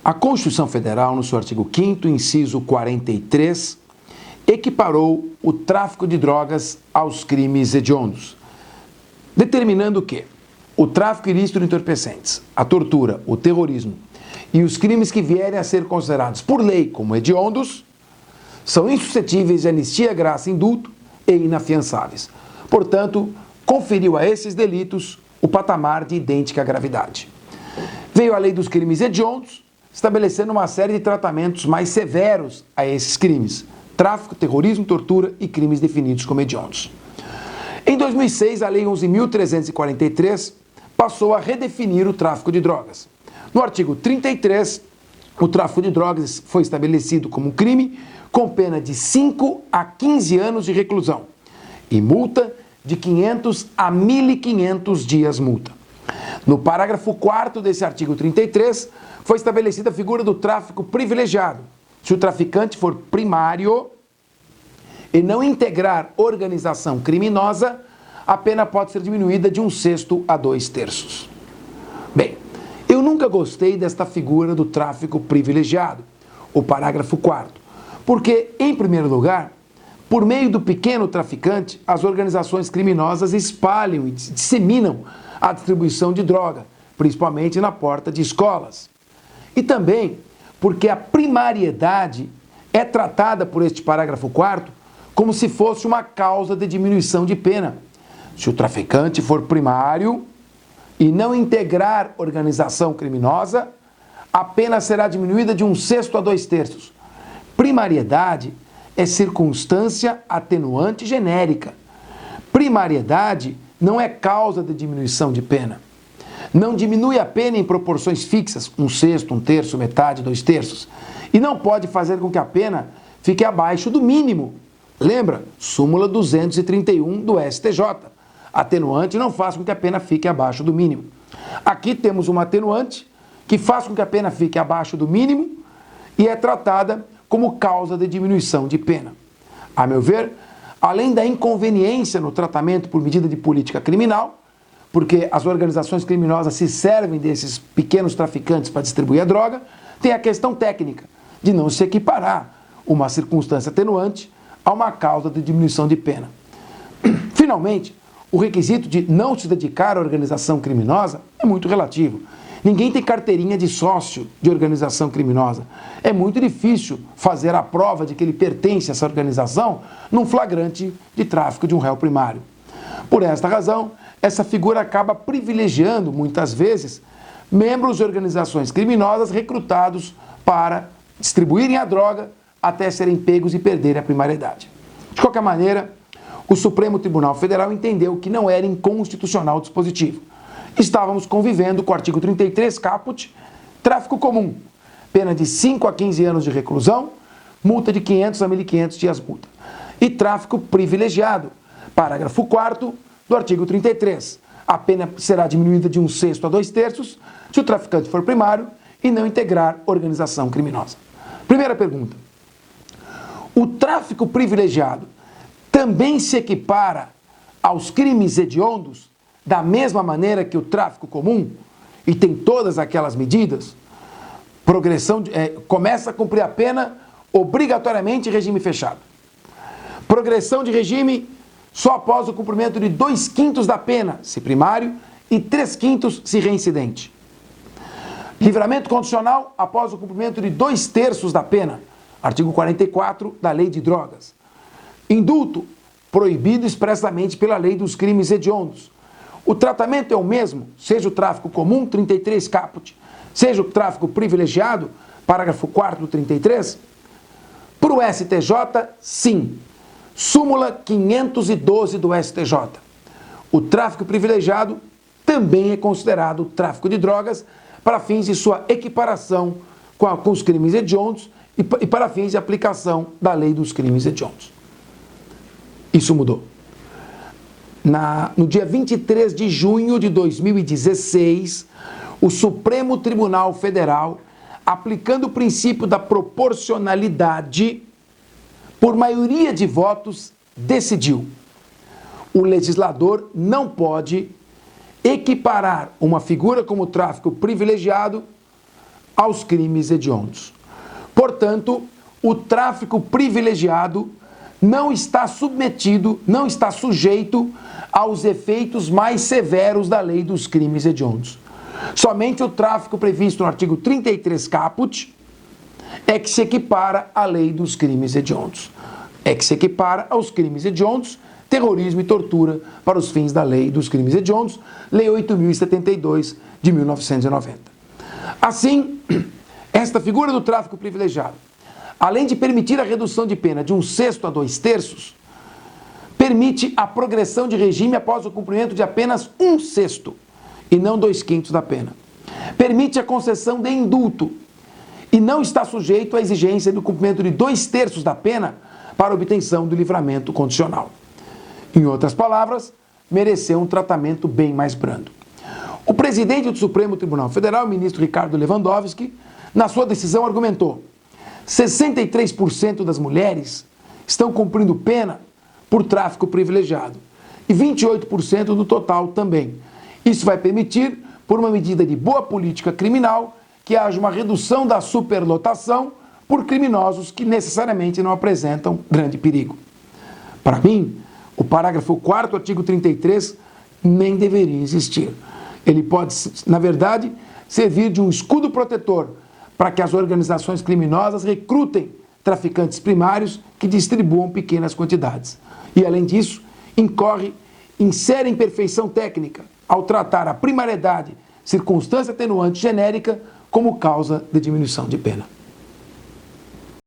A Constituição Federal, no seu artigo 5º, inciso 43, equiparou o tráfico de drogas aos crimes hediondos, determinando que o tráfico ilícito de entorpecentes, a tortura, o terrorismo e os crimes que vierem a ser considerados por lei como hediondos são insuscetíveis de anistia, graça, indulto e inafiançáveis. Portanto, conferiu a esses delitos o patamar de idêntica gravidade. Veio a lei dos crimes hediondos, estabelecendo uma série de tratamentos mais severos a esses crimes: tráfico, terrorismo, tortura e crimes definidos como hediondos. Em 2006, a Lei 11.343 passou a redefinir o tráfico de drogas. No artigo 33, o tráfico de drogas foi estabelecido como um crime com pena de 5 a 15 anos de reclusão e multa de 500 a 1.500 dias multa. No parágrafo 4º desse artigo 33, foi estabelecida a figura do tráfico privilegiado. Se o traficante for primário e não integrar organização criminosa, a pena pode ser diminuída de 1/6 a 2/3. Bem, eu nunca gostei desta figura do tráfico privilegiado, o parágrafo 4º, porque, em primeiro lugar, por meio do pequeno traficante, as organizações criminosas espalham e disseminam a distribuição de droga, principalmente na porta de escolas. E também porque a primariedade é tratada por este parágrafo 4º como se fosse uma causa de diminuição de pena. Se o traficante for primário e não integrar organização criminosa, a pena será diminuída de 1/6 a 2/3. Primariedade é circunstância atenuante genérica. Primariedade não é causa de diminuição de pena. Não diminui a pena em proporções fixas, 1/6, 1/3, metade, 2/3, e não pode fazer com que a pena fique abaixo do mínimo. Lembra? Súmula 231 do STJ. Atenuante não faz com que a pena fique abaixo do mínimo. Aqui temos uma atenuante que faz com que a pena fique abaixo do mínimo e é tratada como causa de diminuição de pena. A meu ver, além da inconveniência no tratamento por medida de política criminal, porque as organizações criminosas se servem desses pequenos traficantes para distribuir a droga, tem a questão técnica de não se equiparar uma circunstância atenuante a uma causa de diminuição de pena. Finalmente, o requisito de não se dedicar à organização criminosa é muito relativo. Ninguém tem carteirinha de sócio de organização criminosa. É muito difícil fazer a prova de que ele pertence a essa organização num flagrante de tráfico de um réu primário. Por esta razão, essa figura acaba privilegiando, muitas vezes, membros de organizações criminosas recrutados para distribuírem a droga até serem pegos e perderem a primariedade. De qualquer maneira, o Supremo Tribunal Federal entendeu que não era inconstitucional o dispositivo. Estávamos convivendo com o artigo 33 caput, tráfico comum, pena de 5 a 15 anos de reclusão, multa de 500 a 1.500 dias multa. E tráfico privilegiado, parágrafo 4º do artigo 33. A pena será diminuída de 1/6 a 2/3 se o traficante for primário e não integrar organização criminosa. Primeira pergunta: o tráfico privilegiado também se equipara aos crimes hediondos da mesma maneira que o tráfico comum e tem todas aquelas medidas? Começa a cumprir a pena obrigatoriamente em regime fechado. Progressão de regime só após o cumprimento de 2/5 da pena, se primário, e 3/5 se reincidente. Livramento condicional após o cumprimento de 2/3 da pena, artigo 44 da Lei de Drogas. Indulto, proibido expressamente pela Lei dos Crimes Hediondos. O tratamento é o mesmo, seja o tráfico comum, 33 caput, seja o tráfico privilegiado, parágrafo 4º do 33? Para o STJ, sim. Súmula 512 do STJ. O tráfico privilegiado também é considerado tráfico de drogas para fins de sua equiparação com os crimes hediondos e para fins de aplicação da Lei dos Crimes Hediondos. Isso mudou. No dia 23 de junho de 2016, o Supremo Tribunal Federal, aplicando o princípio da proporcionalidade, por maioria de votos, decidiu: o legislador não pode equiparar uma figura como tráfico privilegiado aos crimes hediondos. Portanto, o tráfico privilegiado não está submetido, não está sujeito aos efeitos mais severos da lei dos crimes hediondos. Somente o tráfico previsto no artigo 33 caput é que se equipara à lei dos crimes hediondos. É que se equipara aos crimes hediondos, terrorismo e tortura para os fins da lei dos crimes hediondos, Lei 8.072 de 1990. Assim, esta figura do tráfico privilegiado, além de permitir a redução de pena de 1/6 a 2/3, permite a progressão de regime após o cumprimento de apenas 1/6 e não 2/5 da pena. Permite a concessão de indulto e não está sujeito à exigência do cumprimento de 2/3 da pena para obtenção do livramento condicional. Em outras palavras, mereceu um tratamento bem mais brando. O presidente do Supremo Tribunal Federal, o ministro Ricardo Lewandowski, na sua decisão argumentou: 63% das mulheres estão cumprindo pena por tráfico privilegiado e 28% do total também. Isso vai permitir, por uma medida de boa política criminal, que haja uma redução da superlotação por criminosos que necessariamente não apresentam grande perigo. Para mim, o parágrafo 4º, artigo 33, nem deveria existir. Ele pode, na verdade, servir de um escudo protetor para que as organizações criminosas recrutem traficantes primários que distribuam pequenas quantidades. E, além disso, incorre em séria imperfeição técnica ao tratar a primariedade, circunstância atenuante genérica, como causa de diminuição de pena.